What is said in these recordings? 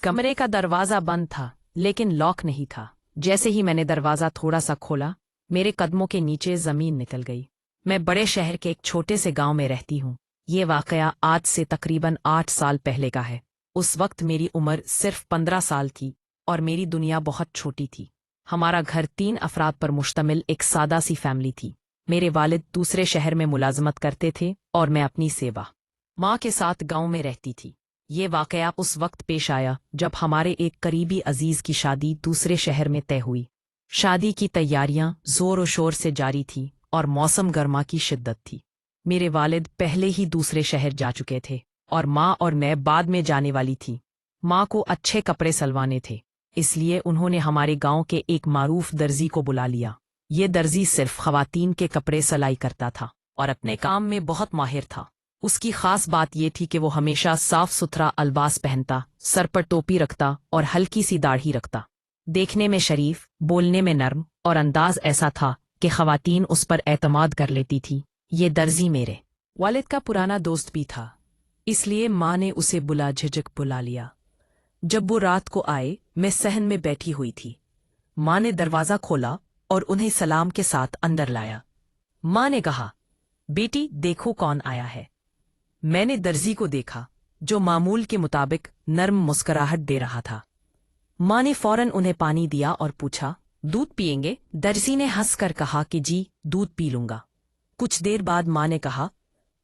कमरे का दरवाज़ा बंद था, लेकिन लॉक नहीं था। जैसे ही मैंने दरवाज़ा थोड़ा सा खोला, मेरे कदमों के नीचे ज़मीन निकल गई। मैं बड़े शहर के एक छोटे से गांव में रहती हूँ। ये वाकया आज से तकरीबन 8 साल पहले का है। उस वक्त मेरी उम्र सिर्फ 15 साल थी और मेरी दुनिया बहुत छोटी थी। हमारा घर 3 अफराद पर मुश्तमिल एक सादा सी फैमिली थी। मेरे वालिद दूसरे शहर में मुलाजमत करते थे और मैं अपनी सेवा माँ के साथ गांव में रहती थी। ये वाकया उस वक्त पेश आया जब हमारे एक करीबी अजीज की शादी दूसरे शहर में तय हुई। शादी की तैयारियां जोर और शोर से जारी थी और मौसम गर्मा की शिद्दत थी। मेरे वालिद पहले ही दूसरे शहर जा चुके थे और माँ और मैं बाद में जाने वाली थी। माँ को अच्छे कपड़े सलवाने थे, इसलिए उन्होंने हमारे गांव के एक मारूफ दर्जी को बुला लिया। ये दर्जी सिर्फ खवातीन के कपड़े सिलाई करता था और अपने काम में बहुत माहिर था। उसकी खास बात ये थी कि वो हमेशा साफ सुथरा अल्बास पहनता, सर पर टोपी रखता और हल्की सी दाढ़ी रखता। देखने में शरीफ, बोलने में नर्म और अंदाज ऐसा था कि खवातीन उस पर एतमाद कर लेती थी। ये दर्जी मेरे वालिद का पुराना दोस्त भी था, इसलिए माँ ने उसे बुला झिझक बुला लिया। जब वो रात को आए, मैं सहन में बैठी हुई थी। माँ ने दरवाज़ा खोला और उन्हें सलाम के साथ अंदर लाया। माँ ने कहा, बेटी देखो कौन आया है। मैंने दर्जी को देखा, जो मामूल के मुताबिक नर्म मुस्कुराहट दे रहा था। माँ ने फौरन उन्हें पानी दिया और पूछा, दूध पिएंगे? दर्जी ने हंसकर कहा कि जी, दूध पी लूंगा। कुछ देर बाद माँ ने कहा,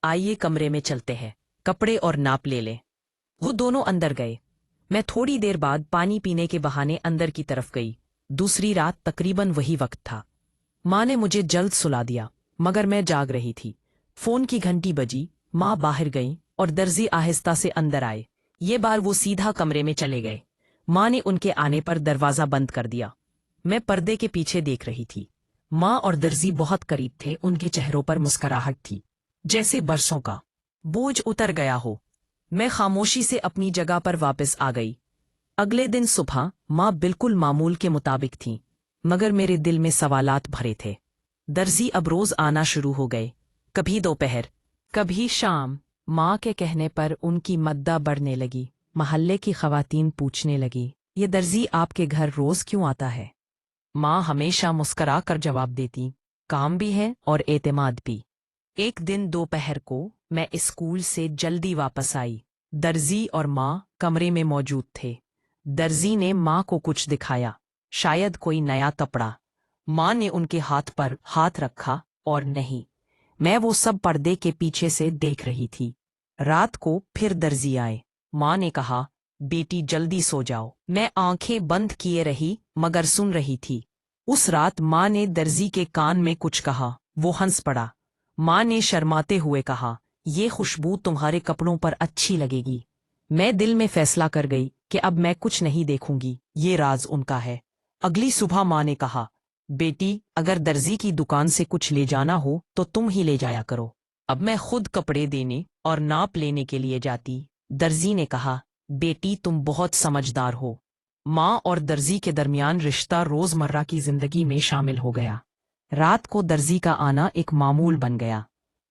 आइए कमरे में चलते हैं, कपड़े और नाप ले लें। वो दोनों अंदर गए। मैं थोड़ी देर बाद पानी पीने के बहाने अंदर की तरफ गई। दूसरी रात तकरीबन वही वक्त था। माँ ने मुझे जल्द सुला दिया, मगर मैं जाग रही थी। फोन की घंटी बजी, माँ बाहर गईं और दर्जी आहिस्ता से अंदर आए। ये बार वो सीधा कमरे में चले गए। माँ ने उनके आने पर दरवाज़ा बंद कर दिया। मैं पर्दे के पीछे देख रही थी। माँ और दर्जी बहुत करीब थे। उनके चेहरों पर मुस्कुराहट थी, जैसे बरसों का बोझ उतर गया हो। मैं खामोशी से अपनी जगह पर वापस आ गई। अगले दिन सुबह माँ बिल्कुल मामूल के मुताबिक थीं, मगर मेरे दिल में सवालात भरे थे। दर्जी अब रोज आना शुरू हो गए, कभी दोपहर, कभी शाम। माँ के कहने पर उनकी मद्दा बढ़ने लगी। महल्ले की खवातीन पूछने लगी, ये दर्जी आपके घर रोज क्यों आता है? माँ हमेशा मुस्करा कर जवाब देती, काम भी है और एतमाद भी। एक दिन दोपहर को मैं स्कूल से जल्दी वापस आई। दर्जी और माँ कमरे में मौजूद थे। दर्जी ने माँ को कुछ दिखाया, शायद कोई नया कपड़ा। माँ ने उनके हाथ पर हाथ रखा और नहीं, मैं वो सब पर्दे के पीछे से देख रही थी। रात को फिर दर्जी आए। माँ ने कहा, बेटी जल्दी सो जाओ। मैं आंखें बंद किए रही, मगर सुन रही थी। उस रात माँ ने दर्जी के कान में कुछ कहा। वो हंस पड़ा। माँ ने शर्माते हुए कहा, ये खुशबू तुम्हारे कपड़ों पर अच्छी लगेगी। मैं दिल में फैसला कर गई कि अब मैं कुछ नहीं देखूंगी, ये राज उनका है। अगली सुबह माँ ने कहा, बेटी अगर दर्जी की दुकान से कुछ ले जाना हो तो तुम ही ले जाया करो। अब मैं खुद कपड़े देने और नाप लेने के लिए जाती। दर्जी ने कहा, बेटी तुम बहुत समझदार हो। माँ और दर्जी के दरमियान रिश्ता रोजमर्रा की जिंदगी में शामिल हो गया। रात को दर्जी का आना एक मामूल बन गया।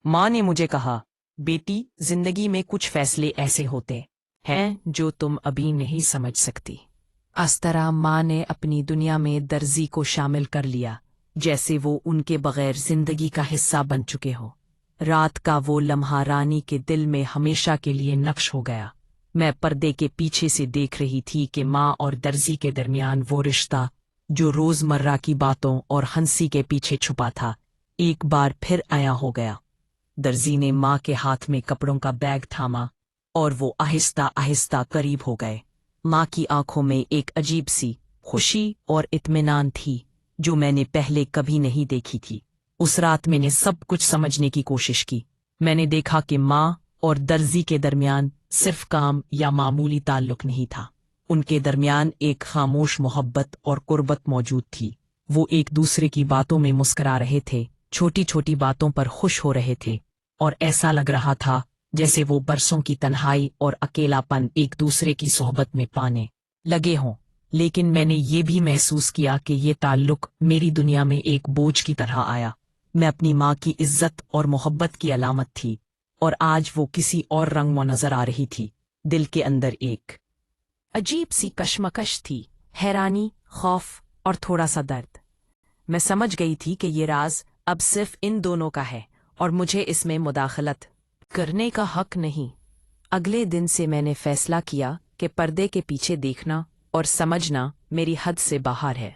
माँ ने मुझे कहा, बेटी जिंदगी में कुछ फैसले ऐसे होते हैं जो तुम अभी नहीं समझ सकती। इस तरह माँ ने अपनी दुनिया में दर्जी को शामिल कर लिया, जैसे वो उनके बगैर जिंदगी का हिस्सा बन चुके हो। रात का वो लम्हा रानी के दिल में हमेशा के लिए नक्श हो गया। मैं पर्दे के पीछे से देख रही थी कि माँ और दर्जी के दरमियान वो रिश्ता, जो रोजमर्रा की बातों और हंसी के पीछे छुपा था, एक बार फिर आया हो गया। दर्जी ने माँ के हाथ में कपड़ों का बैग थामा और वो आहिस्ता आहिस्ता करीब हो गए। माँ की आंखों में एक अजीब सी खुशी और इत्मीनान थी, जो मैंने पहले कभी नहीं देखी थी। उस रात मैंने सब कुछ समझने की कोशिश की। मैंने देखा कि माँ और दर्जी के दरमियान सिर्फ काम या मामूली ताल्लुक नहीं था। उनके दरमियान एक खामोश मोहब्बत और कुर्बत मौजूद थी। वो एक दूसरे की बातों में मुस्कुरा रहे थे, छोटी छोटी बातों पर खुश हो रहे थे, और ऐसा लग रहा था जैसे वो बरसों की तन्हाई और अकेलापन एक दूसरे की सोहबत में पाने लगे हों। लेकिन मैंने ये भी महसूस किया कि ये ताल्लुक मेरी दुनिया में एक बोझ की तरह आया। मैं अपनी माँ की इज्जत और मोहब्बत की अलामत थी, और आज वो किसी और रंग में नजर आ रही थी। दिल के अंदर एक अजीब सी कशमकश थी, हैरानी, खौफ और थोड़ा सा दर्द। मैं समझ गई थी कि ये राज अब सिर्फ इन दोनों का है और मुझे इसमें मुदाखलत करने का हक नहीं। अगले दिन से मैंने फैसला किया कि पर्दे के पीछे देखना और समझना मेरी हद से बाहर है।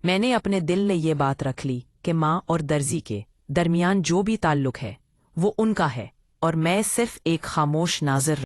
मैंने अपने दिल में ये बात रख ली कि माँ और दर्जी के दरमियान जो भी ताल्लुक है वो उनका है और मैं सिर्फ एक खामोश नाज़िर